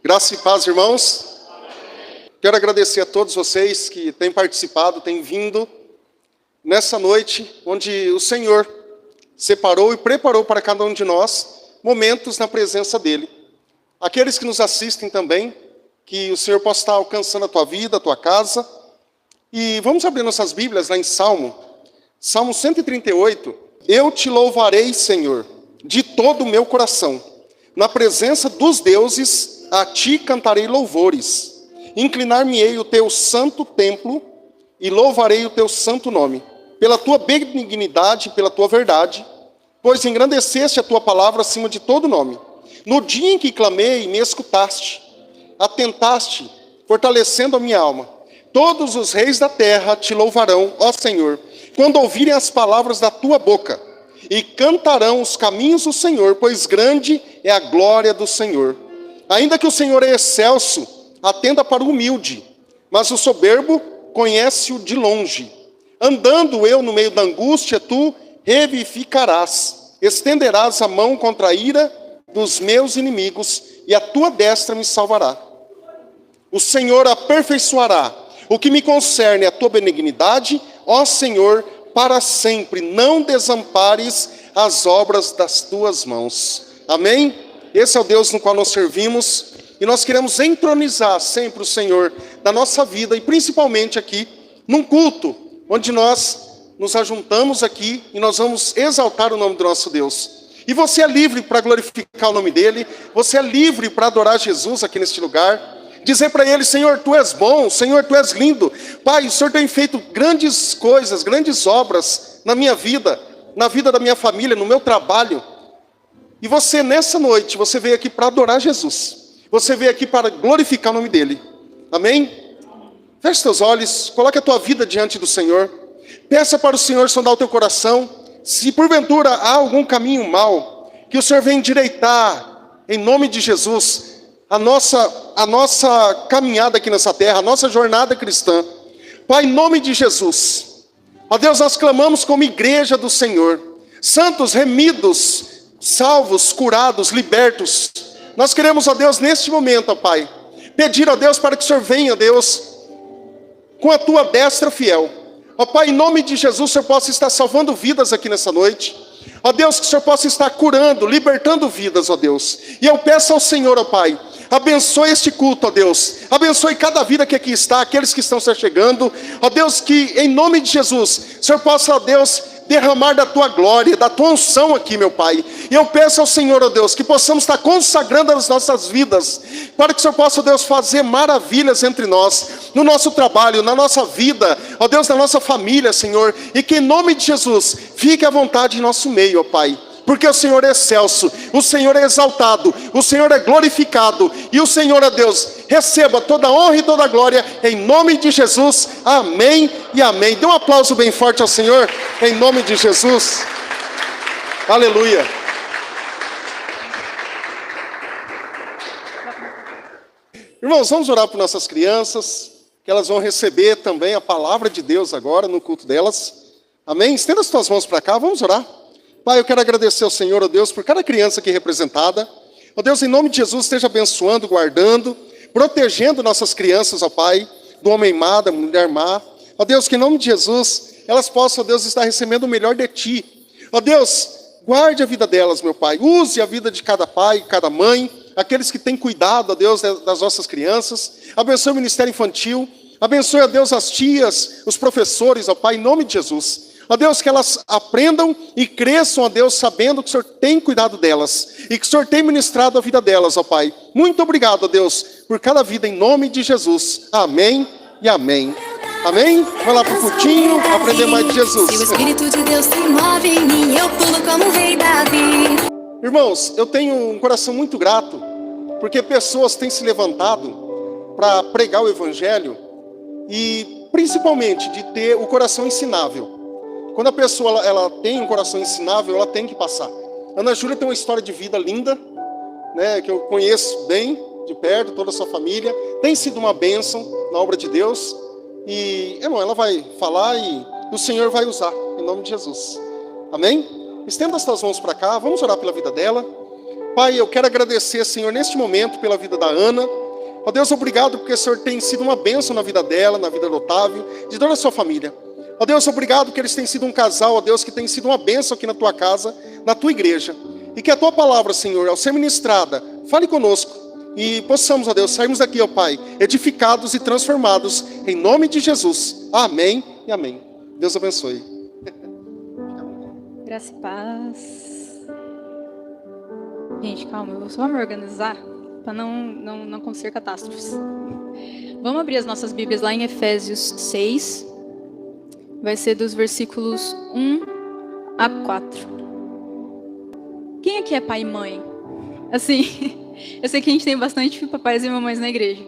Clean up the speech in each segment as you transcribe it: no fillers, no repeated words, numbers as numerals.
Graça e paz, irmãos. Quero agradecer a todos vocês que têm participado, têm vindo nessa noite, onde o Senhor separou e preparou para cada um de nós momentos na presença dEle. Aqueles que nos assistem também, que o Senhor possa estar alcançando a tua vida, a tua casa. E vamos abrir nossas Bíblias lá em Salmo 138. Eu te louvarei, Senhor, de todo o meu coração. Na presença dos deuses, a ti cantarei louvores. Inclinar-me-ei o teu santo templo e louvarei o teu santo nome. Pela tua benignidade e pela tua verdade, pois engrandeceste a tua palavra acima de todo nome. No dia em que clamei, me escutaste. Atentaste, fortalecendo a minha alma. Todos os reis da terra te louvarão, ó Senhor, quando ouvirem as palavras da tua boca. E cantarão os caminhos do Senhor, pois grande é a glória do Senhor. Ainda que o Senhor é excelso, atenda para o humilde, mas o soberbo conhece-o de longe. Andando eu no meio da angústia, tu revivificarás, estenderás a mão contra a ira dos meus inimigos, e a tua destra me salvará. O Senhor aperfeiçoará o que me concerne, a tua benignidade, ó Senhor, para sempre. Não desampares as obras das tuas mãos. Amém? Esse é o Deus no qual nós servimos, e nós queremos entronizar sempre o Senhor na nossa vida, e principalmente aqui, num culto, onde nós nos ajuntamos aqui, e nós vamos exaltar o nome do nosso Deus. E você é livre para glorificar o nome dEle, você é livre para adorar Jesus aqui neste lugar, dizer para Ele: Senhor, Tu és bom, Senhor, Tu és lindo. Pai, o Senhor tem feito grandes coisas, grandes obras na minha vida, na vida da minha família, no meu trabalho. E você, nessa noite, você veio aqui para adorar Jesus. Você veio aqui para glorificar o nome dEle. Amém? Feche seus olhos, coloque a tua vida diante do Senhor. Peça para o Senhor sondar o teu coração. Se porventura há algum caminho mau, que o Senhor venha endireitar, em nome de Jesus, a nossa caminhada aqui nessa terra, a nossa jornada cristã. Pai, em nome de Jesus, ó Deus, nós clamamos como igreja do Senhor, santos, remidos, salvos, curados, libertos. Nós queremos, ó Deus, neste momento, ó Pai, pedir, ó Deus, para que o Senhor venha, ó Deus, com a tua destra fiel. Ó Pai, em nome de Jesus, o Senhor possa estar salvando vidas aqui nessa noite. Ó Deus, que o Senhor possa estar curando, libertando vidas, ó Deus. E eu peço ao Senhor, ó Pai, abençoe este culto, ó Deus. Abençoe cada vida que aqui está, aqueles que estão se chegando. Ó Deus, que em nome de Jesus, o Senhor possa, ó Deus, derramar da tua glória, da tua unção aqui, meu Pai. E eu peço ao Senhor, ó Deus, que possamos estar consagrando as nossas vidas, para que o Senhor possa, ó Deus, fazer maravilhas entre nós, no nosso trabalho, na nossa vida, ó Deus, na nossa família, Senhor. E que em nome de Jesus, fique à vontade em nosso meio, ó Pai. Porque o Senhor é excelso, o Senhor é exaltado, o Senhor é glorificado, e o Senhor, ó Deus, receba toda a honra e toda a glória, em nome de Jesus, amém e amém. Dê um aplauso bem forte ao Senhor, em nome de Jesus, aleluia. Irmãos, vamos orar por nossas crianças, que elas vão receber também a palavra de Deus agora, no culto delas, amém? Estenda as tuas mãos para cá, vamos orar. Pai, eu quero agradecer ao Senhor, ó Deus, por cada criança aqui representada. Ó Deus, em nome de Jesus, esteja abençoando, guardando, protegendo nossas crianças, ó Pai, do homem má, da mulher má. Ó Deus, que em nome de Jesus, elas possam, ó Deus, estar recebendo o melhor de Ti. Ó Deus, guarde a vida delas, meu Pai. Use a vida de cada pai, cada mãe, aqueles que têm cuidado, ó Deus, das nossas crianças. Abençoe o ministério infantil. Abençoe, ó Deus, as tias, os professores, ó Pai, em nome de Jesus. Ó Deus, que elas aprendam e cresçam, ó Deus, sabendo que o Senhor tem cuidado delas e que o Senhor tem ministrado a vida delas, ó Pai. Muito obrigado, ó Deus, por cada vida, em nome de Jesus. Amém e amém. Amém? Vai lá pro cultinho, aprender mais de Jesus. Se o Espírito de Deus se move em mim, eu pulo como o rei Davi. Irmãos, eu tenho um coração muito grato, porque pessoas têm se levantado para pregar o Evangelho e, principalmente, de ter o coração ensinável. Quando a pessoa ela tem um coração ensinável, ela tem que passar. Ana Júlia tem uma história de vida linda, né, que eu conheço bem, de perto, toda a sua família. Tem sido uma bênção na obra de Deus. E, irmão, ela vai falar e o Senhor vai usar, em nome de Jesus. Amém? Estenda as tuas mãos para cá, vamos orar pela vida dela. Pai, eu quero agradecer, Senhor, neste momento pela vida da Ana. Ó Deus, obrigado porque o Senhor tem sido uma bênção na vida dela, na vida do Otávio, de toda a sua família. Ó Deus, obrigado porque eles têm sido um casal, ó Deus, que tem sido uma bênção aqui na tua casa, na tua igreja. E que a tua palavra, Senhor, ao ser ministrada, fale conosco. E possamos, ó Deus, sairmos daqui, ó Pai, edificados e transformados, em nome de Jesus. Amém e amém. Deus abençoe. Graça e paz. Gente, calma, eu vou só me organizar para não acontecer catástrofes. Vamos abrir as nossas Bíblias lá em Efésios 6. Vai ser dos versículos 1 a 4. Quem aqui é pai e mãe? Assim, eu sei que a gente tem bastante papais e mamães na igreja.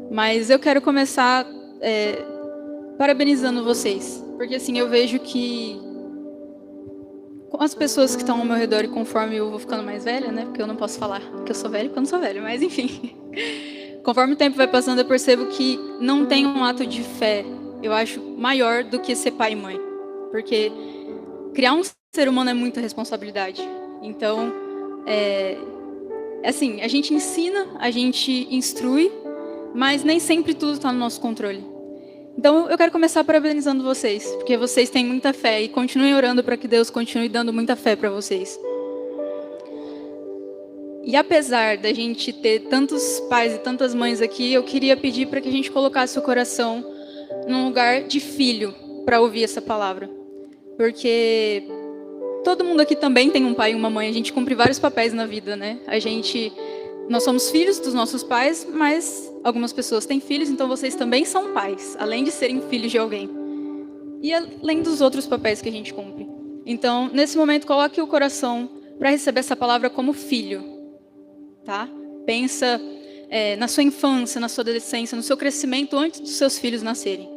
Mas eu quero começar parabenizando vocês. Porque assim, eu vejo que com as pessoas que estão ao meu redor e conforme eu vou ficando mais velha, né? Porque eu não posso falar que eu sou velha porque eu não sou velha, mas enfim. Conforme o tempo vai passando, eu percebo que não tem um ato de fé, eu acho, maior do que ser pai e mãe. Porque criar um ser humano é muita responsabilidade. Então, assim, a gente ensina, a gente instrui, mas nem sempre tudo está no nosso controle. Então, eu quero começar parabenizando vocês, porque vocês têm muita fé e continuem orando para que Deus continue dando muita fé para vocês. E apesar da gente ter tantos pais e tantas mães aqui, eu queria pedir para que a gente colocasse o coração num lugar de filho para ouvir essa palavra. Porque todo mundo aqui também tem um pai e uma mãe, a gente cumpre vários papéis na vida, né? Nós somos filhos dos nossos pais, mas algumas pessoas têm filhos, então vocês também são pais, além de serem filhos de alguém. E além dos outros papéis que a gente cumpre. Então, nesse momento, coloque o coração para receber essa palavra como filho. Tá? Pensa na sua infância, na sua adolescência, no seu crescimento antes dos seus filhos nascerem.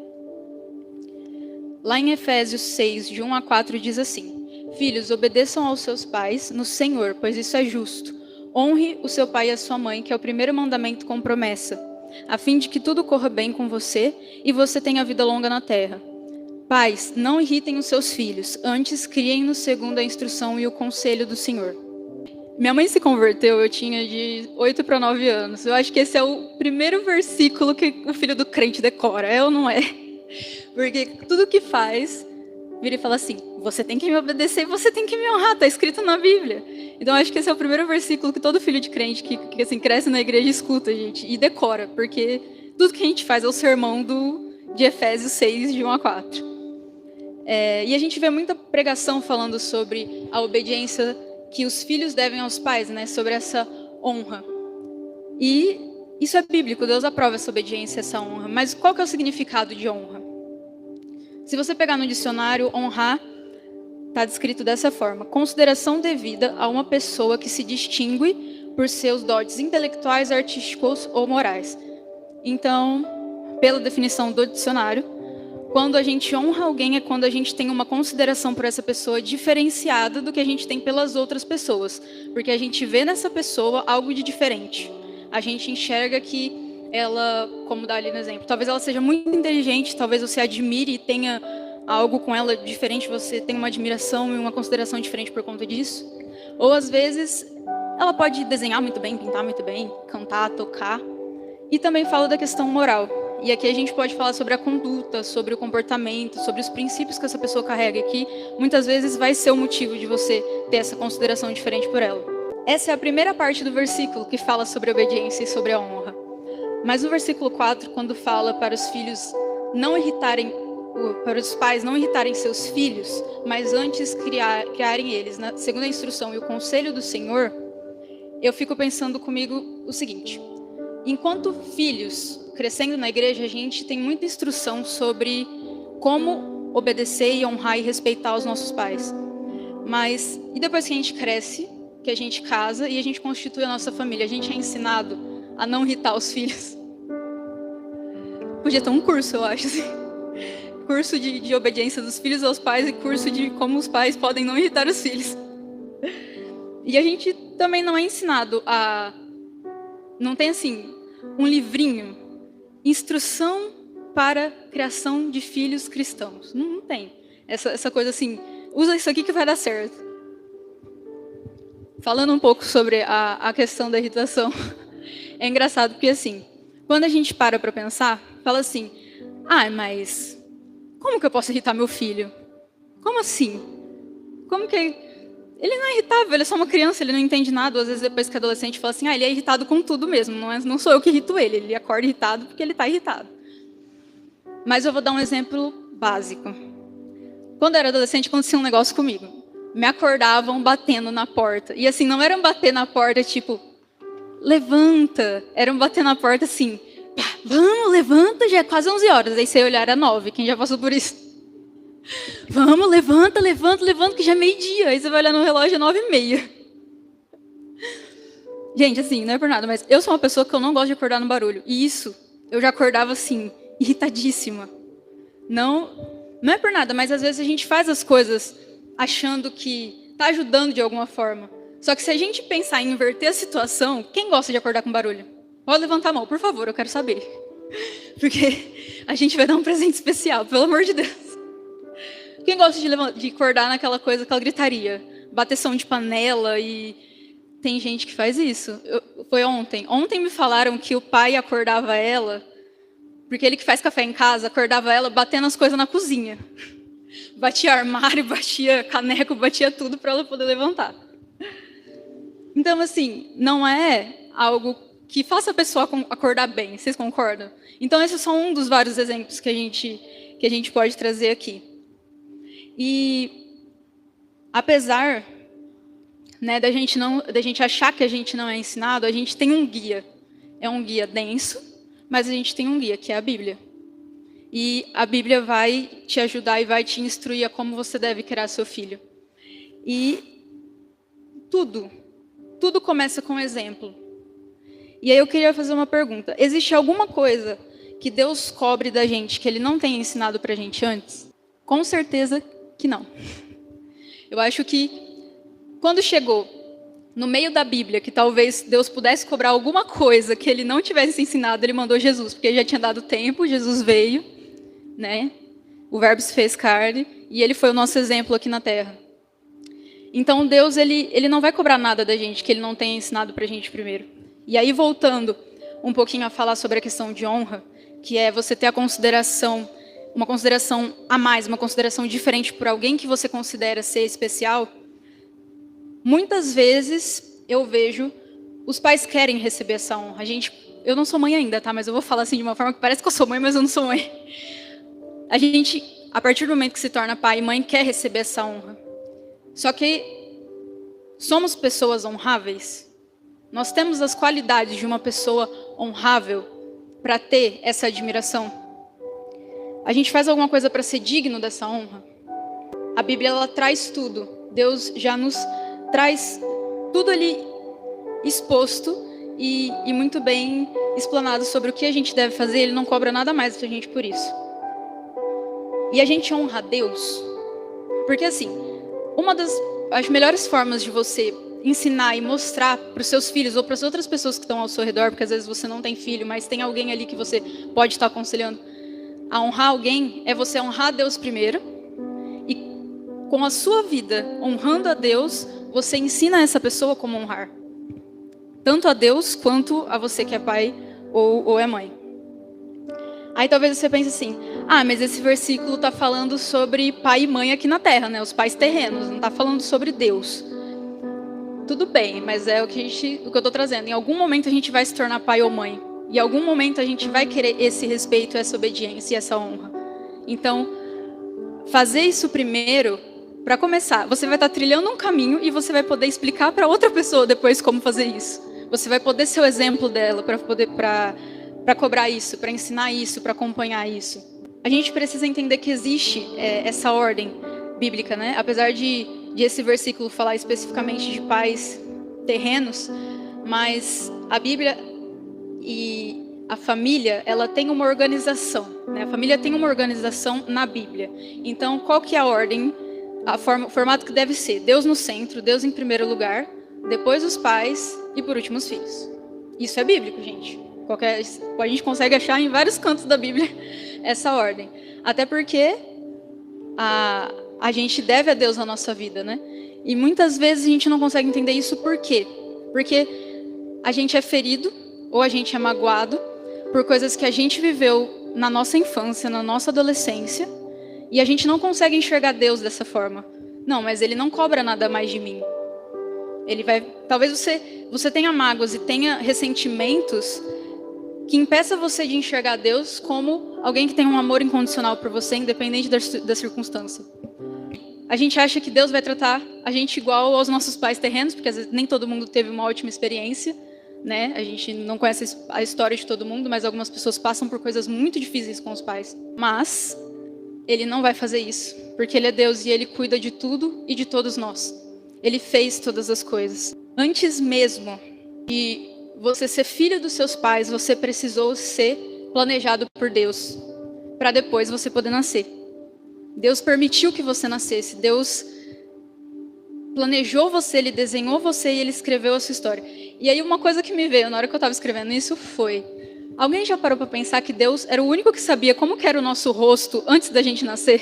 Lá em Efésios 6, de 1 a 4, diz assim: Filhos, obedeçam aos seus pais no Senhor, pois isso é justo. Honre o seu pai e a sua mãe, que é o primeiro mandamento com promessa, a fim de que tudo corra bem com você e você tenha vida longa na terra. Pais, não irritem os seus filhos, antes criem-nos segundo a instrução e o conselho do Senhor. Minha mãe se converteu, eu tinha de 8 para 9 anos. Eu acho que esse é o primeiro versículo que o filho do crente decora, é ou não é? Porque tudo que faz, vira e fala assim: você tem que me obedecer e você tem que me honrar, está escrito na Bíblia. Então, acho que esse é o primeiro versículo que todo filho de crente que assim, cresce na igreja escuta, gente, e decora, porque tudo que a gente faz é o sermão de Efésios 6, de 1 a 4. E a gente vê muita pregação falando sobre a obediência que os filhos devem aos pais, né, sobre essa honra. E isso é bíblico, Deus aprova essa obediência, essa honra. Mas qual que é o significado de honra? Se você pegar no dicionário, honrar está descrito dessa forma: consideração devida a uma pessoa que se distingue por seus dotes intelectuais, artísticos ou morais. Então, pela definição do dicionário, quando a gente honra alguém é quando a gente tem uma consideração por essa pessoa diferenciada do que a gente tem pelas outras pessoas. Porque a gente vê nessa pessoa algo de diferente. A gente enxerga que ela, como dá ali no exemplo, talvez ela seja muito inteligente, talvez você admire e tenha algo com ela diferente, você tem uma admiração e uma consideração diferente por conta disso. Ou às vezes ela pode desenhar muito bem, pintar muito bem, cantar, tocar. E também fala da questão moral. E aqui a gente pode falar sobre a conduta, sobre o comportamento, sobre os princípios que essa pessoa carrega, que muitas vezes vai ser o motivo de você ter essa consideração diferente por ela. Essa é a primeira parte do versículo que fala sobre a obediência e sobre a honra. Mas no versículo 4, quando fala para os filhos não irritarem, para os pais não irritarem seus filhos, mas antes criarem eles, segundo a instrução e o conselho do Senhor, eu fico pensando comigo o seguinte: enquanto filhos, crescendo na igreja, a gente tem muita instrução sobre como obedecer e honrar e respeitar os nossos pais. Mas, e depois que a gente cresce, que a gente casa e a gente constitui a nossa família, a gente é ensinado a não irritar os filhos? Podia ter um curso, eu acho, assim. Curso de obediência dos filhos aos pais e curso de como os pais podem não irritar os filhos. E a gente também não é ensinado a... Não tem, assim, um livrinho, instrução para criação de filhos cristãos. Não tem essa coisa assim, usa isso aqui que vai dar certo. falando um pouco sobre a questão da irritação, é engraçado porque, assim, quando a gente para pensar, fala assim, mas como que eu posso irritar meu filho? Como assim? Como que... Ele não é irritável, ele é só uma criança, ele não entende nada. Às vezes, depois que é adolescente, fala assim, ele é irritado com tudo mesmo, não sou eu que irrito ele, ele acorda irritado porque ele está irritado. Mas eu vou dar um exemplo básico. Quando eu era adolescente, acontecia um negócio comigo. Me acordavam batendo na porta. E assim, não era um bater na porta, tipo, levanta. Era um bater na porta assim, pá, vamos, levanta, já é quase 11 horas. Aí você olhar, era 9, quem já passou por isso? Vamos, levanta, que já é meio-dia. Aí você vai olhar no relógio, é 9h30. Gente, assim, não é por nada, mas eu sou uma pessoa que eu não gosto de acordar no barulho. E isso, eu já acordava assim, irritadíssima. Não é por nada, mas às vezes a gente faz as coisas achando que está ajudando de alguma forma. Só que se a gente pensar em inverter a situação, quem gosta de acordar com barulho? Pode levantar a mão, por favor, eu quero saber. Porque a gente vai dar um presente especial, pelo amor de Deus. Quem gosta de acordar naquela coisa, aquela gritaria? Bateção de panela e... Tem gente que faz isso. Foi ontem. Ontem me falaram que o pai acordava ela, porque ele que faz café em casa, acordava ela batendo as coisas na cozinha. Batia armário, batia caneco, batia tudo para ela poder levantar. Então, assim, não é algo que faça a pessoa acordar bem. Vocês concordam? Então, esse é só um dos vários exemplos que a gente pode trazer aqui. E, apesar, né, da gente achar que a gente não é ensinado, a gente tem um guia. É um guia denso, mas a gente tem um guia, que é a Bíblia. E a Bíblia vai te ajudar e vai te instruir a como você deve criar seu filho. E tudo começa com exemplo. E aí eu queria fazer uma pergunta. Existe alguma coisa que Deus cobre da gente que Ele não tenha ensinado para a gente antes? Com certeza que não. Eu acho que quando chegou no meio da Bíblia, que talvez Deus pudesse cobrar alguma coisa que Ele não tivesse ensinado, Ele mandou Jesus, porque Ele já tinha dado tempo, Jesus veio, né? O Verbo se fez carne, e Ele foi o nosso exemplo aqui na Terra. Então Deus, ele não vai cobrar nada da gente que Ele não tenha ensinado para a gente primeiro. E aí, voltando um pouquinho a falar sobre a questão de honra, que é você ter uma consideração a mais, uma consideração diferente por alguém que você considera ser especial. Muitas vezes eu vejo os pais querem receber essa honra. Eu não sou mãe ainda, tá? Mas eu vou falar assim de uma forma que parece que eu sou mãe, mas eu não sou mãe. A gente, a partir do momento que se torna pai e mãe, quer receber essa honra. Só que somos pessoas honráveis. Nós temos as qualidades de uma pessoa honrável para ter essa admiração. A gente faz alguma coisa para ser digno dessa honra? A Bíblia, ela traz tudo. Deus já nos traz tudo ali exposto e muito bem explanado sobre o que a gente deve fazer. Ele não cobra nada mais da gente por isso. E a gente honra a Deus, porque assim, uma das melhores formas de você ensinar e mostrar para os seus filhos ou para as outras pessoas que estão ao seu redor, porque às vezes você não tem filho, mas tem alguém ali que você pode estar aconselhando a honrar alguém, é você honrar a Deus primeiro, e com a sua vida honrando a Deus, você ensina essa pessoa como honrar, tanto a Deus quanto a você que é pai ou é mãe. Aí talvez você pense assim, mas esse versículo está falando sobre pai e mãe aqui na terra, né? Os pais terrenos, não está falando sobre Deus. Tudo bem, mas é o que eu estou trazendo. Em algum momento a gente vai se tornar pai ou mãe. E em algum momento a gente vai querer esse respeito, essa obediência e essa honra. Então, fazer isso primeiro, para começar, você vai estar trilhando um caminho e você vai poder explicar para outra pessoa depois como fazer isso. Você vai poder ser o exemplo dela para cobrar isso, para ensinar isso, para acompanhar isso. A gente precisa entender que existe essa ordem bíblica, né? Apesar de esse versículo falar especificamente de pais terrenos, mas a Bíblia e a família, ela tem uma organização, né? A família tem uma organização na Bíblia. Então, qual que é a ordem, o formato que deve ser? Deus no centro, Deus em primeiro lugar, depois os pais e por último os filhos. Isso é bíblico, gente. A gente consegue achar em vários cantos da Bíblia essa ordem. Até porque a gente deve a Deus a nossa vida, né? E muitas vezes a gente não consegue entender isso por quê? Porque a gente é ferido ou a gente é magoado por coisas que a gente viveu na nossa infância, na nossa adolescência, e a gente não consegue enxergar Deus dessa forma. Não, mas Ele não cobra nada mais de mim. Ele vai, talvez você tenha mágoas e tenha ressentimentos que impeça você de enxergar Deus como alguém que tem um amor incondicional por você, independente da circunstância. A gente acha que Deus vai tratar a gente igual aos nossos pais terrenos, porque às vezes nem todo mundo teve uma ótima experiência, né? A gente não conhece a história de todo mundo, mas algumas pessoas passam por coisas muito difíceis com os pais. Mas Ele não vai fazer isso, porque Ele é Deus e Ele cuida de tudo e de todos nós. Ele fez todas as coisas. Antes mesmo de você ser filho dos seus pais, você precisou ser planejado por Deus, para depois você poder nascer. Deus permitiu que você nascesse. Deus planejou você, Ele desenhou você e Ele escreveu a sua história. E aí uma coisa que me veio na hora que eu estava escrevendo isso foi: alguém já parou para pensar que Deus era o único que sabia como que era o nosso rosto antes da gente nascer?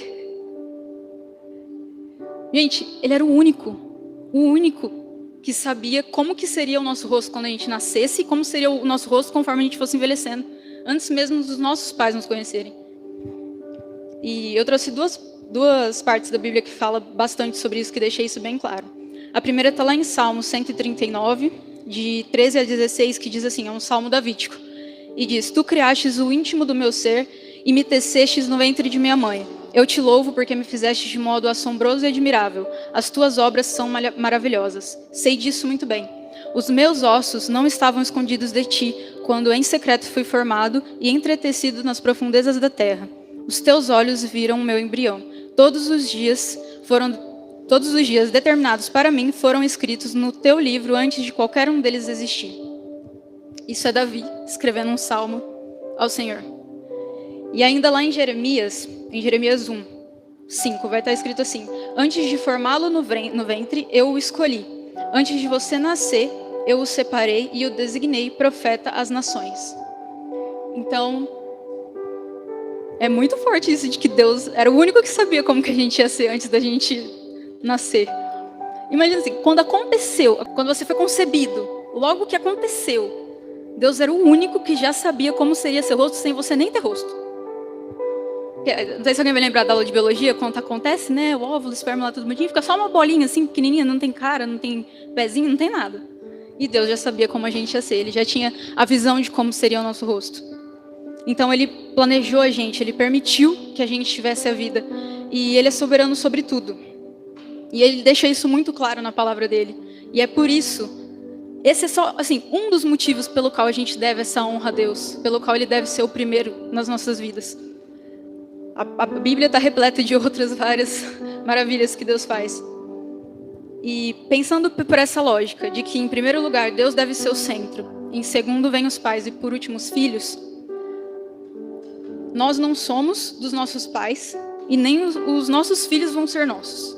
Gente, Ele era o único que sabia como que seria o nosso rosto quando a gente nascesse e como seria o nosso rosto conforme a gente fosse envelhecendo, antes mesmo dos nossos pais nos conhecerem. E eu trouxe duas partes da Bíblia que falam bastante sobre isso, que deixei isso bem claro. A primeira está lá em Salmo 139, de 13 a 16, que diz assim, é um salmo davídico. E diz: Tu criastes o íntimo do meu ser e me tecestes no ventre de minha mãe. Eu te louvo porque me fizeste de modo assombroso e admirável. As tuas obras são maravilhosas. Sei disso muito bem. Os meus ossos não estavam escondidos de ti, quando em secreto fui formado e entretecido nas profundezas da terra. Os teus olhos viram o meu embrião. Todos os dias determinados para mim foram escritos no teu livro antes de qualquer um deles existir. Isso é Davi escrevendo um salmo ao Senhor. E ainda lá em Jeremias 1, 5, vai estar escrito assim: Antes de formá-lo no ventre, eu o escolhi. Antes de você nascer, eu o separei e o designei profeta às nações. Então, é muito forte isso de que Deus era o único que sabia como que a gente ia ser antes da gente nascer. Imagina assim, quando você foi concebido, logo que aconteceu, Deus era o único que já sabia como seria seu rosto sem você nem ter rosto. Não sei se alguém vai lembrar da aula de biologia, quando acontece, né? O óvulo, o esperma lá, tudo bonitinho, fica só uma bolinha assim, pequenininha, não tem cara, não tem pezinho, não tem nada. E Deus já sabia como a gente ia ser, Ele já tinha a visão de como seria o nosso rosto. Então Ele planejou a gente, Ele permitiu que a gente tivesse a vida. E Ele é soberano sobre tudo. E Ele deixa isso muito claro na palavra dEle. E é por isso, esse é só, assim, um dos motivos pelo qual a gente deve essa honra a Deus, pelo qual Ele deve ser o primeiro nas nossas vidas. A Bíblia está repleta de outras várias maravilhas que Deus faz. E pensando por essa lógica, de que em primeiro lugar Deus deve ser o centro, em segundo vem os pais e por último os filhos, nós não somos dos nossos pais e nem os nossos filhos vão ser nossos.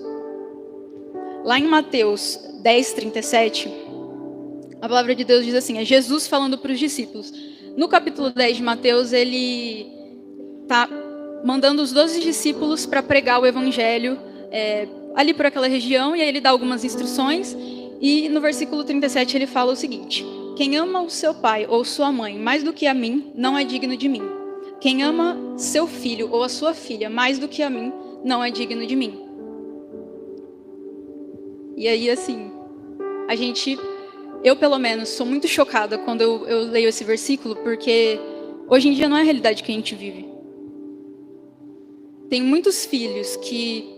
Lá em Mateus 10, 37, a palavra de Deus diz assim, é Jesus falando para os discípulos. No capítulo 10 de Mateus, ele está mandando os 12 discípulos para pregar o evangelho ali por aquela região, e aí ele dá algumas instruções, e no versículo 37 ele fala o seguinte: quem ama o seu pai ou sua mãe mais do que a mim, não é digno de mim. Quem ama seu filho ou a sua filha mais do que a mim, não é digno de mim. E aí, assim, eu pelo menos sou muito chocada quando eu leio esse versículo, porque hoje em dia não é a realidade que a gente vive. Tem muitos filhos que,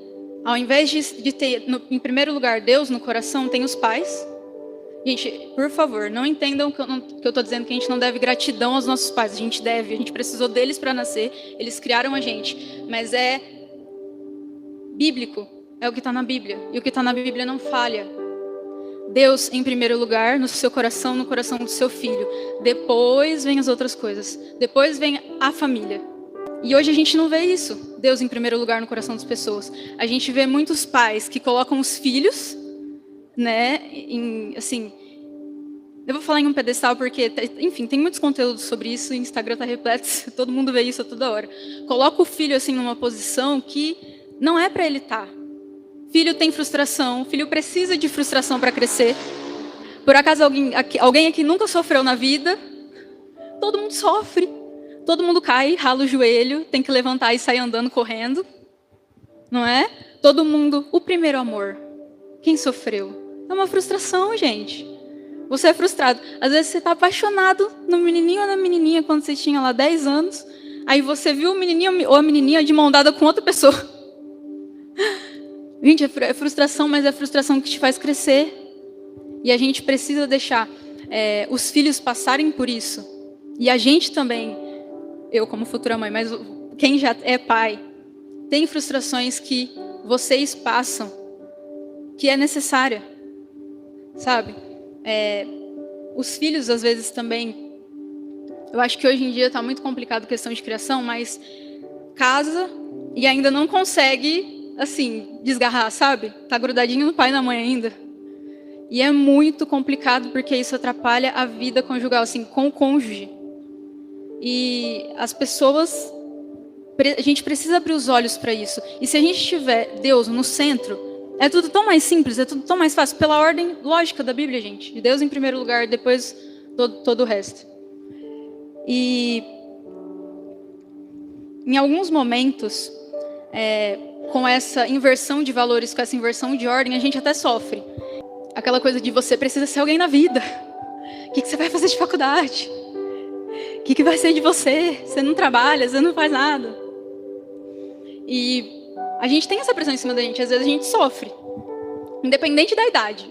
ao invés de ter, em primeiro lugar, Deus no coração, tem os pais. Gente, por favor, não entendam que eu estou dizendo que a gente não deve gratidão aos nossos pais. A gente precisou deles para nascer, eles criaram a gente. Mas é bíblico, é o que está na Bíblia. E o que está na Bíblia não falha. Deus em primeiro lugar, no seu coração, no coração do seu filho. Depois vem as outras coisas. Depois vem a família. E hoje a gente não vê isso, Deus em primeiro lugar no coração das pessoas. A gente vê muitos pais que colocam os filhos, né, assim, eu vou falar em um pedestal porque, enfim, tem muitos conteúdos sobre isso, o Instagram está repleto, todo mundo vê isso a toda hora. Coloca o filho assim numa posição que não é para ele estar. Filho tem frustração, filho precisa de frustração para crescer. Por acaso alguém aqui nunca sofreu na vida? Todo mundo sofre. Todo mundo cai, rala o joelho, tem que levantar e sair andando, correndo. Não é? Todo mundo, o primeiro amor. Quem sofreu? É uma frustração, gente. Você é frustrado. Às vezes você está apaixonado no menininho ou na menininha quando você tinha lá 10 anos. Aí você viu o menininho ou a menininha de mão dada com outra pessoa. Gente, é frustração, mas é frustração que te faz crescer. E a gente precisa deixar os filhos passarem por isso. E a gente também, eu como futura mãe, mas quem já é pai, tem frustrações que vocês passam, que é necessária, sabe? Os filhos, às vezes, também... Eu acho que hoje em dia está muito complicado a questão de criação, mas casa e ainda não consegue, assim, desgarrar, sabe? Tá grudadinho no pai e na mãe ainda. E é muito complicado porque isso atrapalha a vida conjugal, assim, com o cônjuge. E as pessoas... A gente precisa abrir os olhos para isso. E se a gente tiver Deus no centro... É tudo tão mais simples, é tudo tão mais fácil. Pela ordem lógica da Bíblia, gente. De Deus em primeiro lugar, depois todo o resto. E em alguns momentos, com essa inversão de valores, com essa inversão de ordem, a gente até sofre. Aquela coisa de você precisa ser alguém na vida. O que você vai fazer de faculdade? O que vai ser de você? Você não trabalha, você não faz nada. E a gente tem essa pressão em cima da gente, às vezes a gente sofre, independente da idade.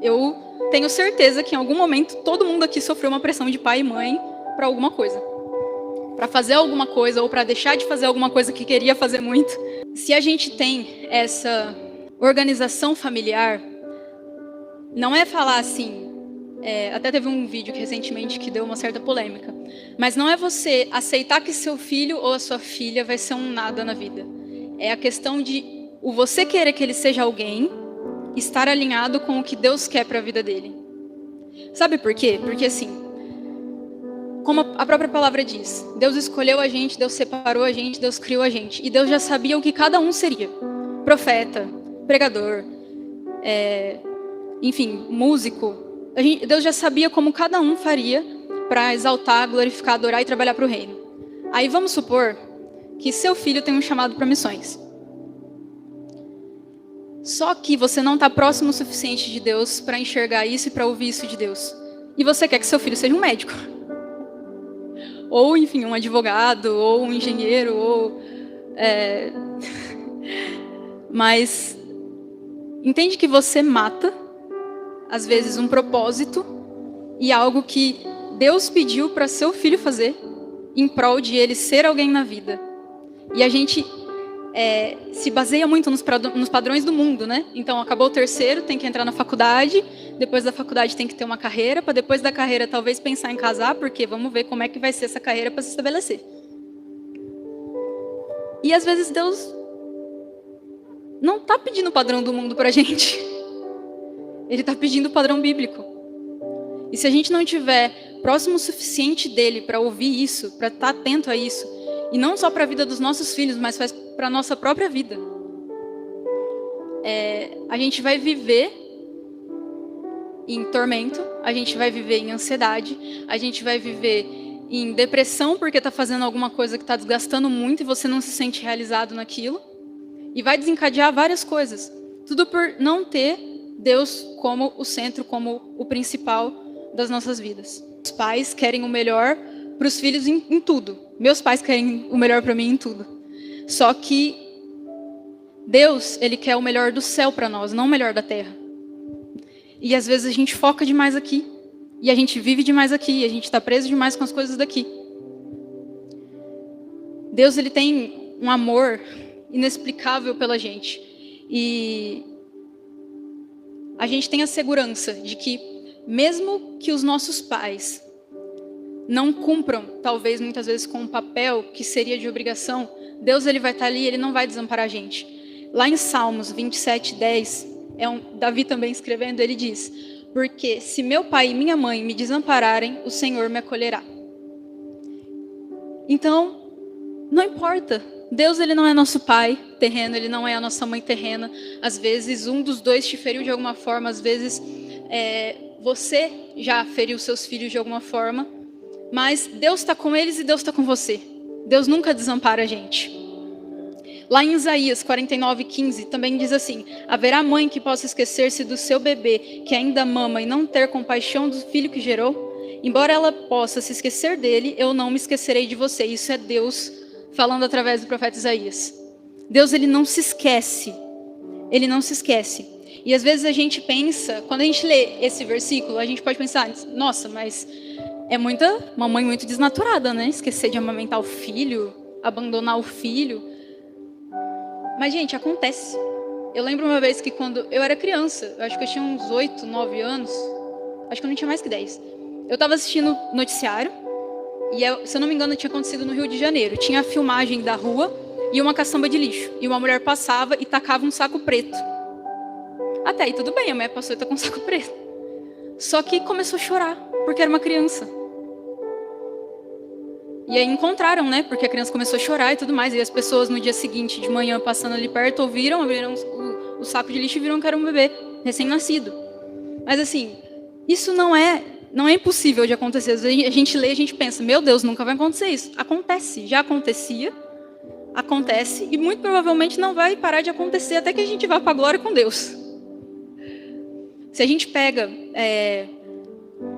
Eu tenho certeza que em algum momento todo mundo aqui sofreu uma pressão de pai e mãe para alguma coisa. Para fazer alguma coisa ou para deixar de fazer alguma coisa que queria fazer muito. Se a gente tem essa organização familiar, não é falar assim... até teve um vídeo que recentemente que deu uma certa polêmica. Mas não é você aceitar que seu filho ou a sua filha vai ser um nada na vida. É a questão de você querer que ele seja alguém, estar alinhado com o que Deus quer para a vida dele. Sabe por quê? Porque assim, como a própria palavra diz, Deus escolheu a gente, Deus separou a gente, Deus criou a gente. E Deus já sabia o que cada um seria. Profeta, pregador, enfim, músico. Deus já sabia como cada um faria para exaltar, glorificar, adorar e trabalhar para o reino. Aí vamos supor que seu filho tem um chamado para missões. Só que você não está próximo o suficiente de Deus para enxergar isso e para ouvir isso de Deus. E você quer que seu filho seja um médico. Ou, enfim, um advogado, ou um engenheiro, ou... Mas entende que você mata, às vezes, um propósito e algo que Deus pediu para seu filho fazer em prol de ele ser alguém na vida. E a gente se baseia muito nos padrões do mundo, né? Então, acabou o terceiro, tem que entrar na faculdade. Depois da faculdade tem que ter uma carreira. Para depois da carreira, talvez pensar em casar. Porque vamos ver como é que vai ser essa carreira para se estabelecer. E às vezes Deus não está pedindo o padrão do mundo para a gente. Ele está pedindo o padrão bíblico. E se a gente não tiver próximo o suficiente dele para ouvir isso, para estar atento a isso, e não só para a vida dos nossos filhos, mas para a nossa própria vida, a gente vai viver em tormento, a gente vai viver em ansiedade, a gente vai viver em depressão porque está fazendo alguma coisa que está desgastando muito e você não se sente realizado naquilo, e vai desencadear várias coisas. Tudo por não ter Deus como o centro, como o principal das nossas vidas. Os pais querem o melhor para os filhos em tudo. Meus pais querem o melhor para mim em tudo. Só que Deus, Ele quer o melhor do céu para nós, não o melhor da terra. E às vezes a gente foca demais aqui. E a gente vive demais aqui. E a gente está preso demais com as coisas daqui. Deus, Ele tem um amor inexplicável pela gente. E a gente tem a segurança de que, mesmo que os nossos pais não cumpram, talvez muitas vezes com um papel que seria de obrigação, Deus, Ele vai estar ali, Ele não vai desamparar a gente. Lá em Salmos 27:10, Davi também escrevendo, ele diz: porque se meu pai e minha mãe me desampararem, o Senhor me acolherá. Então, não importa Deus, ele não é nosso pai terreno, ele não é a nossa mãe terrena. Às vezes, um dos dois te feriu de alguma forma, às vezes, você já feriu seus filhos de alguma forma, mas Deus está com eles e Deus está com você. Deus nunca desampara a gente. Lá em Isaías 49:15 também diz assim: haverá mãe que possa esquecer-se do seu bebê, que ainda mama, e não ter compaixão do filho que gerou? Embora ela possa se esquecer dele, eu não me esquecerei de você. Isso é Deus falando através do profeta Isaías. Deus, ele não se esquece. Ele não se esquece. E às vezes a gente pensa, quando a gente lê esse versículo, a gente pode pensar: nossa, mas é uma mãe muito desnaturada, né? Esquecer de amamentar o filho, abandonar o filho. Mas, gente, acontece. Eu lembro uma vez que quando eu era criança, eu acho que eu tinha uns 8, 9 anos, acho que eu não tinha mais que 10. Eu estava assistindo noticiário, e se eu não me engano tinha acontecido no Rio de Janeiro. Tinha a filmagem da rua e uma caçamba de lixo. E uma mulher passava e tacava um saco preto. Até aí tudo bem, a mulher passou e tá com um saco preto. Só que começou a chorar, porque era uma criança. E aí encontraram, né? Porque a criança começou a chorar e tudo mais. E as pessoas no dia seguinte, de manhã, passando ali perto, abriram o saco de lixo e viram que era um bebê recém-nascido. Mas assim, isso não é impossível de acontecer. Às vezes a gente lê e a gente pensa: meu Deus, nunca vai acontecer isso. Acontece, já acontecia, acontece e muito provavelmente não vai parar de acontecer até que a gente vá para a glória com Deus. Se a gente pega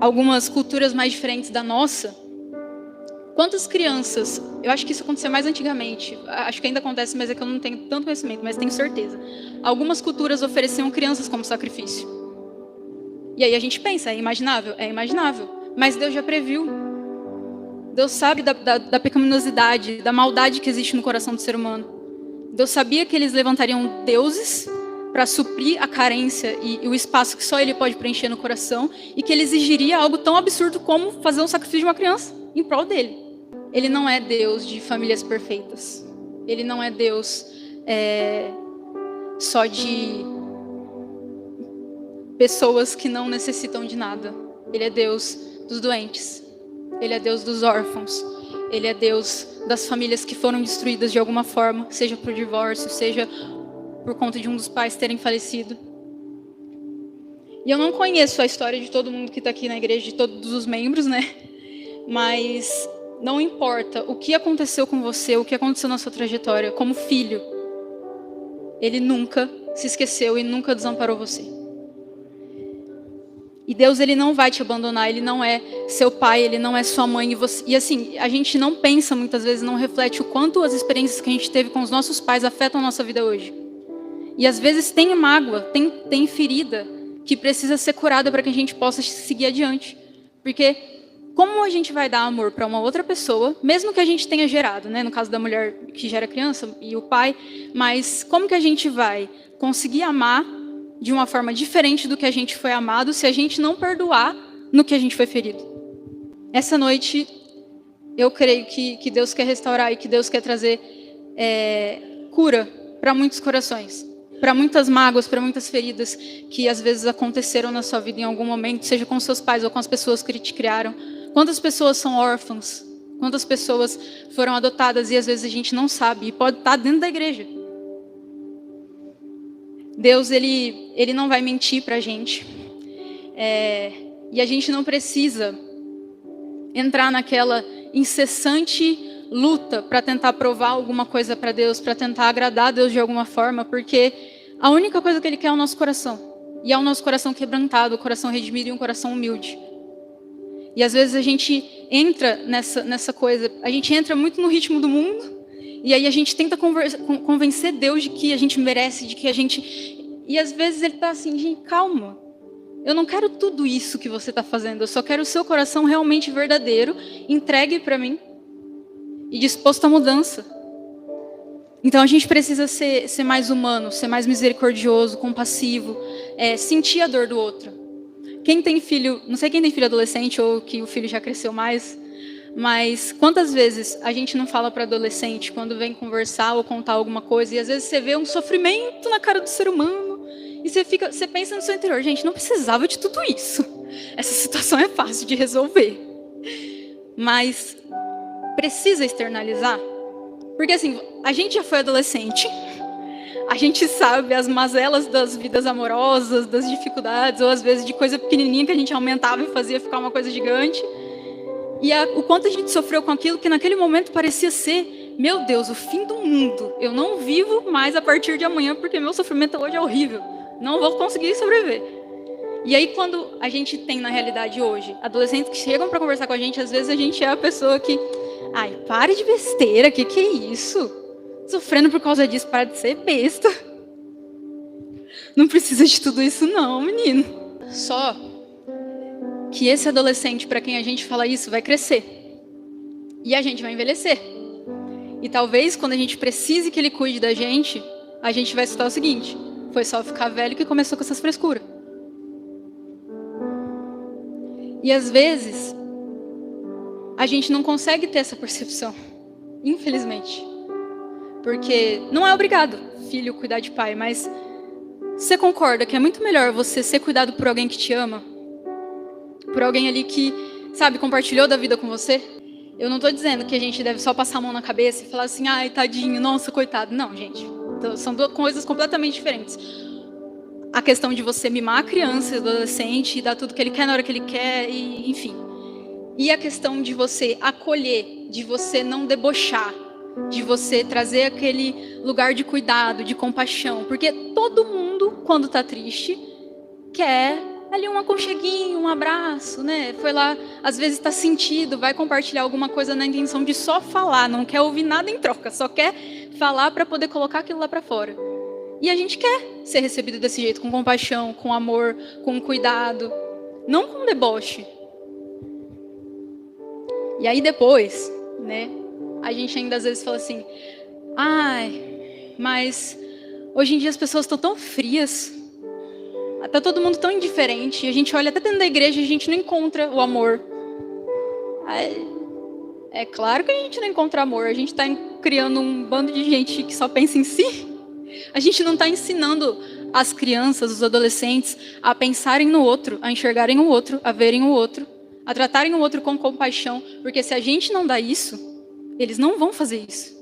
algumas culturas mais diferentes da nossa, quantas crianças, eu acho que isso acontecia mais antigamente, acho que ainda acontece, mas é que eu não tenho tanto conhecimento, mas tenho certeza. Algumas culturas ofereciam crianças como sacrifício. E aí a gente pensa: é imaginável? É imaginável. Mas Deus já previu. Deus sabe da pecaminosidade, da maldade que existe no coração do ser humano. Deus sabia que eles levantariam deuses para suprir a carência e o espaço que só Ele pode preencher no coração, e que Ele exigiria algo tão absurdo como fazer um sacrifício de uma criança em prol dele. Ele não é Deus de famílias perfeitas. Ele não é Deus só de pessoas que não necessitam de nada. Ele é Deus dos doentes. Ele é Deus dos órfãos. Ele é Deus das famílias que foram destruídas de alguma forma, seja por divórcio, seja por conta de um dos pais terem falecido. E eu não conheço a história de todo mundo que está aqui na igreja, de todos os membros, né? Mas não importa o que aconteceu com você, o que aconteceu na sua trajetória, como filho, Ele nunca se esqueceu e nunca desamparou você. E Deus, Ele não vai te abandonar, Ele não é seu pai, Ele não é sua mãe. E assim, a gente não pensa muitas vezes, não reflete o quanto as experiências que a gente teve com os nossos pais afetam a nossa vida hoje. E às vezes tem mágoa, tem ferida que precisa ser curada para que a gente possa seguir adiante. Porque como a gente vai dar amor para uma outra pessoa, mesmo que a gente tenha gerado, né? No caso da mulher que gera criança e o pai, mas como que a gente vai conseguir amar de uma forma diferente do que a gente foi amado se a gente não perdoar no que a gente foi ferido? Essa noite, eu creio que Deus quer restaurar e que Deus quer trazer cura para muitos corações, para muitas mágoas, para muitas feridas que às vezes aconteceram na sua vida em algum momento, seja com seus pais ou com as pessoas que te criaram. Quantas pessoas são órfãs? Quantas pessoas foram adotadas e às vezes a gente não sabe, e pode estar dentro da igreja. Deus, ele não vai mentir para a gente. E a gente não precisa entrar naquela incessante luta para tentar provar alguma coisa para Deus, para tentar agradar a Deus de alguma forma, porque a única coisa que Ele quer é o nosso coração. E é o nosso coração quebrantado, o coração redimido e um coração humilde. E às vezes a gente entra nessa coisa, a gente entra muito no ritmo do mundo, e aí a gente tenta convencer Deus de que a gente merece, de que a gente... E às vezes Ele está assim: gente, calma. Eu não quero tudo isso que você está fazendo, eu só quero o seu coração realmente verdadeiro, entregue para mim e disposto à mudança. Então a gente precisa ser mais humano, ser mais misericordioso, compassivo, sentir a dor do outro. Quem tem filho, não sei quem tem filho adolescente ou que o filho já cresceu mais, mas quantas vezes a gente não fala para adolescente quando vem conversar ou contar alguma coisa, e às vezes você vê um sofrimento na cara do ser humano e você pensa no seu interior: gente, não precisava de tudo isso. Essa situação é fácil de resolver. Mas precisa externalizar? Porque assim, a gente já foi adolescente, a gente sabe as mazelas das vidas amorosas, das dificuldades, ou às vezes de coisa pequenininha que a gente aumentava e fazia ficar uma coisa gigante. E o quanto a gente sofreu com aquilo que naquele momento parecia ser, meu Deus, o fim do mundo. Eu não vivo mais a partir de amanhã porque meu sofrimento hoje é horrível. Não vou conseguir sobreviver. E aí quando a gente tem na realidade hoje, adolescentes que chegam para conversar com a gente, às vezes a gente é a pessoa que, ai, pare de besteira, que é isso? Sofrendo por causa disso, para de ser besta. Não precisa de tudo isso não, menino. Só que esse adolescente, para quem a gente fala isso, vai crescer. E a gente vai envelhecer. E talvez, quando a gente precise que ele cuide da gente, a gente vai escutar o seguinte: foi só ficar velho que começou com essas frescuras. E às vezes, a gente não consegue ter essa percepção. Infelizmente. Porque não é obrigado, filho, cuidar de pai, mas você concorda que é muito melhor você ser cuidado por alguém que te ama? Por alguém ali que, sabe, compartilhou da vida com você? Eu não estou dizendo que a gente deve só passar a mão na cabeça e falar assim, ai, tadinho, nossa, coitado. Não, gente. Então, são duas coisas completamente diferentes. A questão de você mimar a criança, adolescente, e dar tudo que ele quer na hora que ele quer, e, enfim. E a questão de você acolher, de você não debochar, de você trazer aquele lugar de cuidado, de compaixão. Porque todo mundo, quando está triste, quer ali um aconcheguinho, um abraço, né? Foi lá, às vezes está sentido, vai compartilhar alguma coisa na intenção de só falar, não quer ouvir nada em troca, só quer falar para poder colocar aquilo lá para fora. E a gente quer ser recebido desse jeito, com compaixão, com amor, com cuidado, não com deboche. E aí depois, né, a gente ainda às vezes fala assim, ai, mas hoje em dia as pessoas estão tão frias, está todo mundo tão indiferente, e a gente olha até dentro da igreja e a gente não encontra o amor. É claro que a gente não encontra amor, a gente está criando um bando de gente que só pensa em si. A gente não está ensinando as crianças, os adolescentes, a pensarem no outro, a enxergarem o outro, a verem o outro, a tratarem o outro com compaixão, porque se a gente não dá isso, eles não vão fazer isso.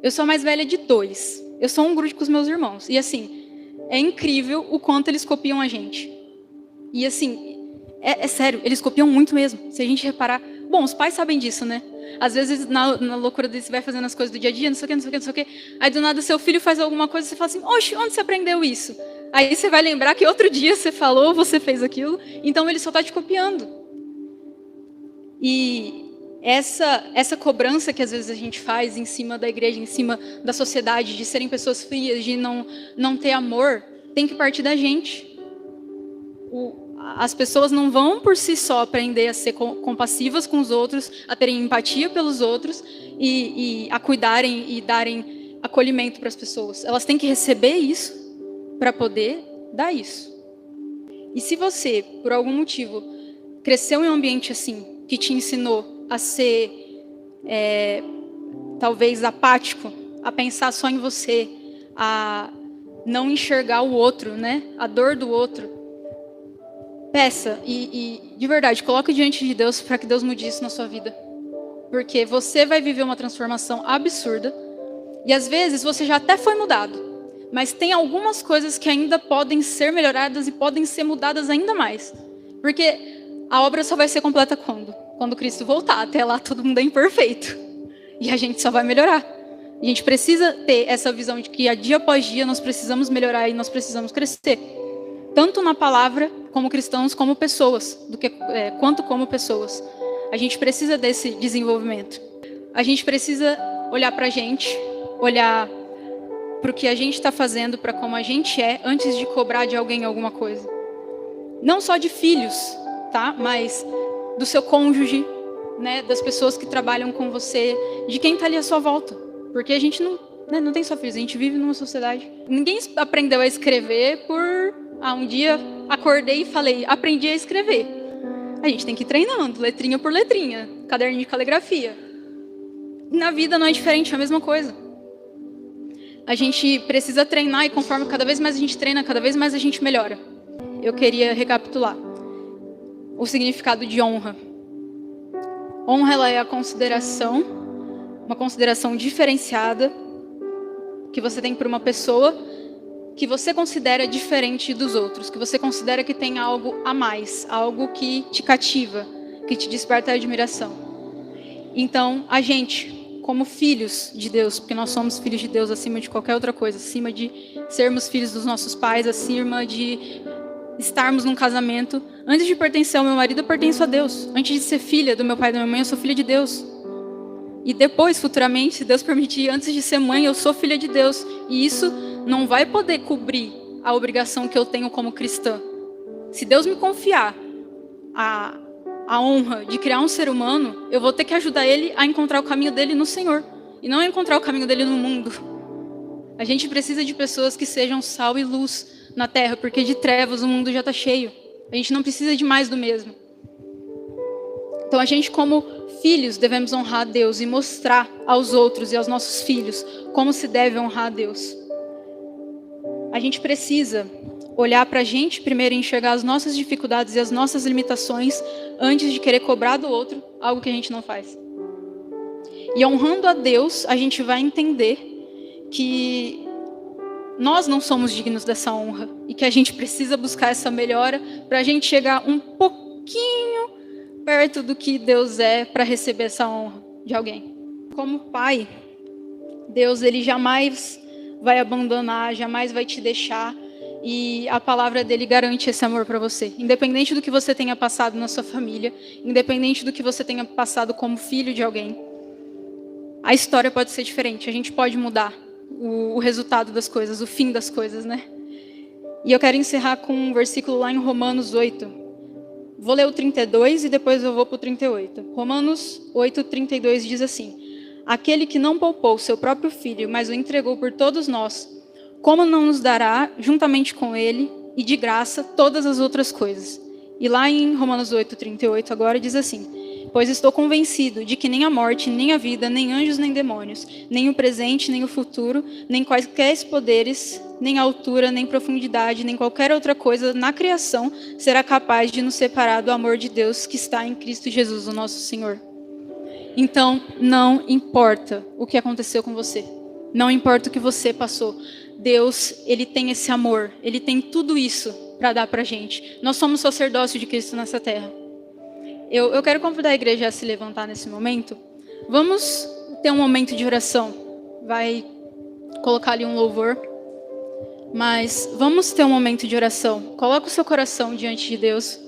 Eu sou a mais velha de 2, eu sou um grupo com os meus irmãos, e assim, é incrível o quanto eles copiam a gente. E assim, é sério, eles copiam muito mesmo. Se a gente reparar... Bom, os pais sabem disso, né? Às vezes, na loucura dele, você vai fazendo as coisas do dia a dia, não sei o que, não sei o que, não sei o que. Aí, do nada, seu filho faz alguma coisa e você fala assim, oxe, onde você aprendeu isso? Aí você vai lembrar que outro dia você falou, você fez aquilo. Então, ele só está te copiando. E essa cobrança que às vezes a gente faz em cima da igreja, em cima da sociedade, de serem pessoas frias, de não ter amor, tem que partir da gente. As pessoas não vão por si só aprender a ser compassivas com os outros, a terem empatia pelos outros e a cuidarem e darem acolhimento para as pessoas. Elas têm que receber isso para poder dar isso. E se você, por algum motivo, cresceu em um ambiente assim, que te ensinou a ser, talvez, apático, a pensar só em você, a não enxergar o outro, né? A dor do outro, peça e de verdade, coloque diante de Deus para que Deus mude isso na sua vida. Porque você vai viver uma transformação absurda e às vezes você já até foi mudado, mas tem algumas coisas que ainda podem ser melhoradas e podem ser mudadas ainda mais. Porque a obra só vai ser completa quando? Quando Cristo voltar. Até lá todo mundo é imperfeito. E a gente só vai melhorar. A gente precisa ter essa visão de que dia após dia nós precisamos melhorar e nós precisamos crescer. Tanto na palavra, como cristãos, como pessoas, quanto como pessoas. A gente precisa desse desenvolvimento. A gente precisa olhar para a gente, olhar para o que a gente está fazendo, para como a gente é, antes de cobrar de alguém alguma coisa. Não só de filhos, tá? Mas do seu cônjuge, né? Das pessoas que trabalham com você, de quem está ali à sua volta. Porque a gente não tem só filhos, a gente vive numa sociedade. Ninguém aprendeu a escrever por... um dia acordei e falei, aprendi a escrever. A gente tem que ir treinando, letrinha por letrinha, caderninho de caligrafia. Na vida não é diferente, é a mesma coisa. A gente precisa treinar e conforme cada vez mais a gente treina, cada vez mais a gente melhora. Eu queria recapitular o significado de honra. Honra, ela é a consideração, uma consideração diferenciada que você tem por uma pessoa que você considera diferente dos outros, que você considera que tem algo a mais, algo que te cativa, que te desperta a admiração. Então, a gente, como filhos de Deus, porque nós somos filhos de Deus acima de qualquer outra coisa, acima de sermos filhos dos nossos pais, acima de estarmos num casamento, antes de pertencer ao meu marido, eu pertenço a Deus. Antes de ser filha do meu pai e da minha mãe, eu sou filha de Deus. E depois, futuramente, se Deus permitir, antes de ser mãe, eu sou filha de Deus. E isso não vai poder cobrir a obrigação que eu tenho como cristã. Se Deus me confiar a honra de criar um ser humano, eu vou ter que ajudar ele a encontrar o caminho dele no Senhor. E não a encontrar o caminho dele no mundo. A gente precisa de pessoas que sejam sal e luz na terra, porque de trevas o mundo já está cheio. A gente não precisa de mais do mesmo. Então a gente, como filhos, devemos honrar a Deus e mostrar aos outros e aos nossos filhos como se deve honrar a Deus. A gente precisa olhar para a gente primeiro e enxergar as nossas dificuldades e as nossas limitações antes de querer cobrar do outro algo que a gente não faz. E honrando a Deus, a gente vai entender que nós não somos dignos dessa honra e que a gente precisa buscar essa melhora para a gente chegar um pouquinho perto do que Deus é para receber essa honra de alguém. Como pai, Deus ele jamais vai abandonar, jamais vai te deixar, e a palavra dele garante esse amor para você. Independente do que você tenha passado na sua família, independente do que você tenha passado como filho de alguém, a história pode ser diferente, a gente pode mudar o resultado das coisas, o fim das coisas, né? E eu quero encerrar com um versículo lá em Romanos 8. Vou ler o 32 e depois eu vou para o 38. Romanos 8, 32 diz assim: aquele que não poupou seu próprio filho, mas o entregou por todos nós, como não nos dará, juntamente com ele, e de graça, todas as outras coisas? E lá em Romanos 8, 38 agora diz assim: pois estou convencido de que nem a morte, nem a vida, nem anjos, nem demônios, nem o presente, nem o futuro, nem quaisquer poderes, nem a altura, nem profundidade, nem qualquer outra coisa na criação será capaz de nos separar do amor de Deus que está em Cristo Jesus, o nosso Senhor. Então, não importa o que aconteceu com você. Não importa o que você passou. Deus, ele tem esse amor. Ele tem tudo isso para dar para a gente. Nós somos sacerdócio de Cristo nessa terra. Eu quero convidar a igreja a se levantar nesse momento. Vamos ter um momento de oração. Vai colocar ali um louvor. Mas vamos ter um momento de oração. Coloca o seu coração diante de Deus.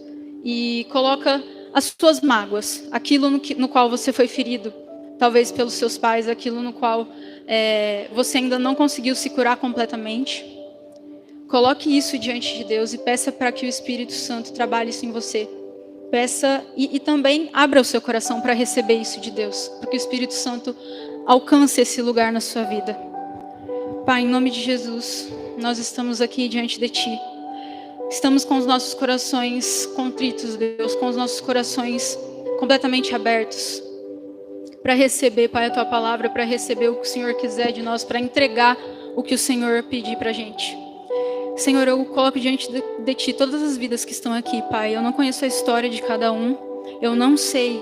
E coloca as suas mágoas. Aquilo no qual você foi ferido. Talvez pelos seus pais. Aquilo no qual você ainda não conseguiu se curar completamente. Coloque isso diante de Deus. E peça para que o Espírito Santo trabalhe isso em você. Peça e também abra o seu coração para receber isso de Deus, para que o Espírito Santo alcance esse lugar na sua vida. Pai, em nome de Jesus, nós estamos aqui diante de Ti. Estamos com os nossos corações contritos, Deus, com os nossos corações completamente abertos para receber, Pai, a Tua palavra, para receber o que o Senhor quiser de nós, para entregar o que o Senhor pedir para a gente. Senhor, eu coloco diante de Ti todas as vidas que estão aqui, Pai. Eu não conheço a história de cada um. Eu não sei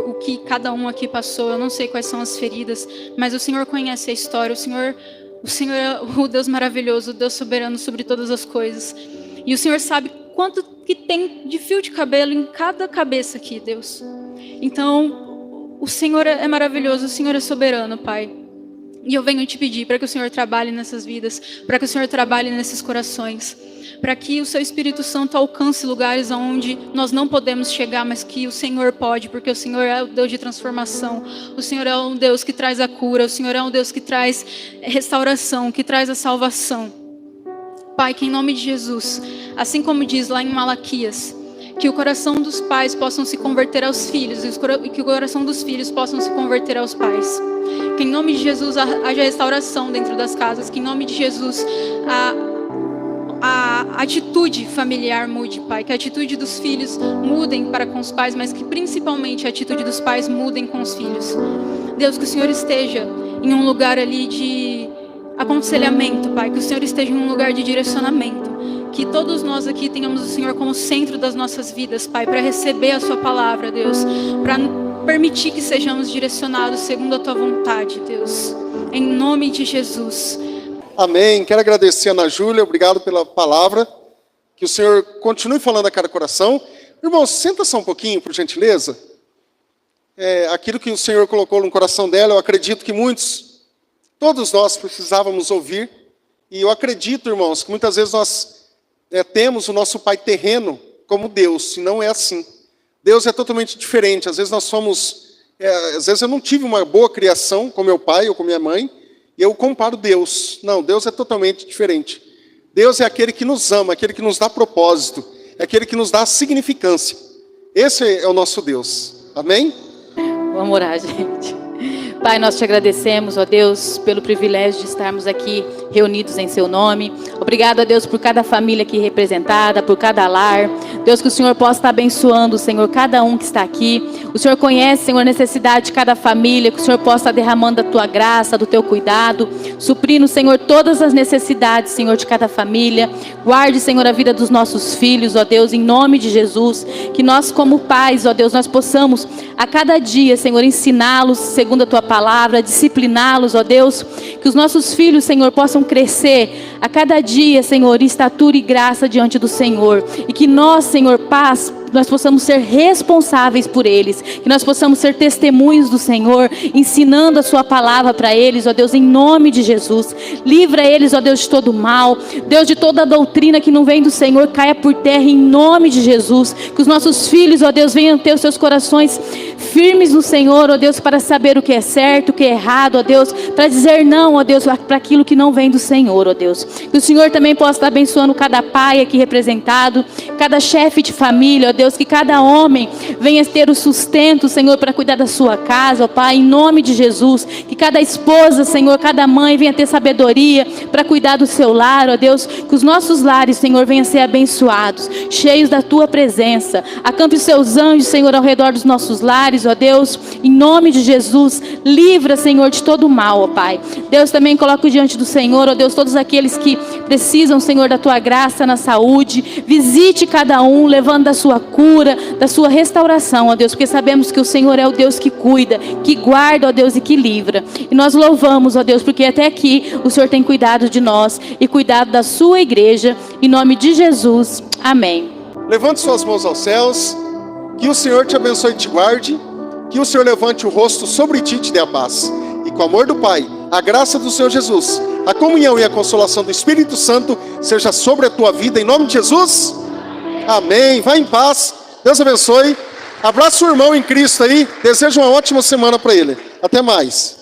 o que cada um aqui passou. Eu não sei quais são as feridas. Mas o Senhor conhece a história. O Senhor é o Deus maravilhoso, o Deus soberano sobre todas as coisas. E o Senhor sabe quanto que tem de fio de cabelo em cada cabeça aqui, Deus. Então, o Senhor é maravilhoso. O Senhor é soberano, Pai. E eu venho te pedir para que o Senhor trabalhe nessas vidas, para que o Senhor trabalhe nesses corações, para que o Seu Espírito Santo alcance lugares onde nós não podemos chegar, mas que o Senhor pode, porque o Senhor é o Deus de transformação, o Senhor é um Deus que traz a cura, o Senhor é um Deus que traz restauração, que traz a salvação. Pai, que em nome de Jesus, assim como diz lá em Malaquias, que o coração dos pais possam se converter aos filhos e que o coração dos filhos possam se converter aos pais. Que em nome de Jesus haja restauração dentro das casas. Que em nome de Jesus a atitude familiar mude, Pai. Que a atitude dos filhos mudem para com os pais, mas que principalmente a atitude dos pais mudem com os filhos. Deus, que o Senhor esteja em um lugar ali de aconselhamento, Pai. Que o Senhor esteja em um lugar de direcionamento. Que todos nós aqui tenhamos o Senhor como centro das nossas vidas, Pai, para receber a Sua palavra, Deus, para permitir que sejamos direcionados segundo a tua vontade, Deus. Em nome de Jesus. Amém. Quero agradecer a Ana Júlia, obrigado pela palavra. Que o Senhor continue falando a cada coração. Irmãos, senta só um pouquinho, por gentileza. Aquilo que o Senhor colocou no coração dela, eu acredito que todos nós precisávamos ouvir. E eu acredito, irmãos, que muitas vezes nós temos o nosso pai terreno como Deus, e não é assim. Deus é totalmente diferente. Às vezes às vezes eu não tive uma boa criação com meu pai ou com minha mãe, e eu comparo Deus. Não, Deus é totalmente diferente. Deus é aquele que nos ama, aquele que nos dá propósito, é aquele que nos dá significância. Esse é o nosso Deus. Amém? Vamos orar, gente. Pai, nós te agradecemos, ó Deus, pelo privilégio de estarmos aqui reunidos em seu nome. Obrigado, ó Deus, por cada família aqui representada, por cada lar. Deus, que o Senhor possa estar abençoando, Senhor, cada um que está aqui. O Senhor conhece, Senhor, a necessidade de cada família, que o Senhor possa estar derramando da tua graça, do teu cuidado, suprindo, Senhor, todas as necessidades, Senhor, de cada família. Guarde, Senhor, a vida dos nossos filhos, ó Deus, em nome de Jesus. Que nós, como pais, ó Deus, nós possamos a cada dia, Senhor, ensiná-los segundo a tua palavra, discipliná-los, ó Deus. Que os nossos filhos, Senhor, possam crescer a cada dia, Senhor, em estatura e graça diante do Senhor. E que nós, Senhor, paz, nós possamos ser responsáveis por eles, que nós possamos ser testemunhos do Senhor, ensinando a sua palavra para eles, ó Deus, em nome de Jesus. Livra eles, ó Deus, de todo mal, Deus, de toda doutrina que não vem do Senhor, caia por terra em nome de Jesus. Que os nossos filhos, ó Deus, venham ter os seus corações firmes no Senhor, ó Deus, para saber o que é certo, o que é errado, ó Deus, para dizer não, ó Deus, para aquilo que não vem do Senhor, ó Deus. Que o Senhor também possa estar abençoando cada pai aqui representado, cada chefe de família, ó Deus, que cada homem venha ter o sustento, Senhor, para cuidar da sua casa, ó Pai, em nome de Jesus. Que cada esposa, Senhor, cada mãe venha ter sabedoria para cuidar do seu lar, ó Deus. Que os nossos lares, Senhor, venham ser abençoados, cheios da tua presença. Acampe os seus anjos, Senhor, ao redor dos nossos lares, ó Deus, em nome de Jesus. Livra, Senhor, de todo mal, ó Pai. Deus, também coloco diante do Senhor, ó Deus, todos aqueles que precisam, Senhor, da tua graça na saúde. Visite cada um, levando da sua cura, da sua restauração, ó Deus, porque sabemos que o Senhor é o Deus que cuida, que guarda, ó Deus, e que livra. E nós louvamos, ó Deus, porque até aqui o Senhor tem cuidado de nós e cuidado da sua igreja, em nome de Jesus, amém. Levante suas mãos aos céus, que o Senhor te abençoe e te guarde, que o Senhor levante o rosto sobre ti e te dê a paz. E com o amor do Pai, a graça do Senhor Jesus, a comunhão e a consolação do Espírito Santo seja sobre a tua vida, em nome de Jesus. Amém. Vai em paz. Deus abençoe. Abraça o irmão em Cristo aí. Desejo uma ótima semana para ele. Até mais.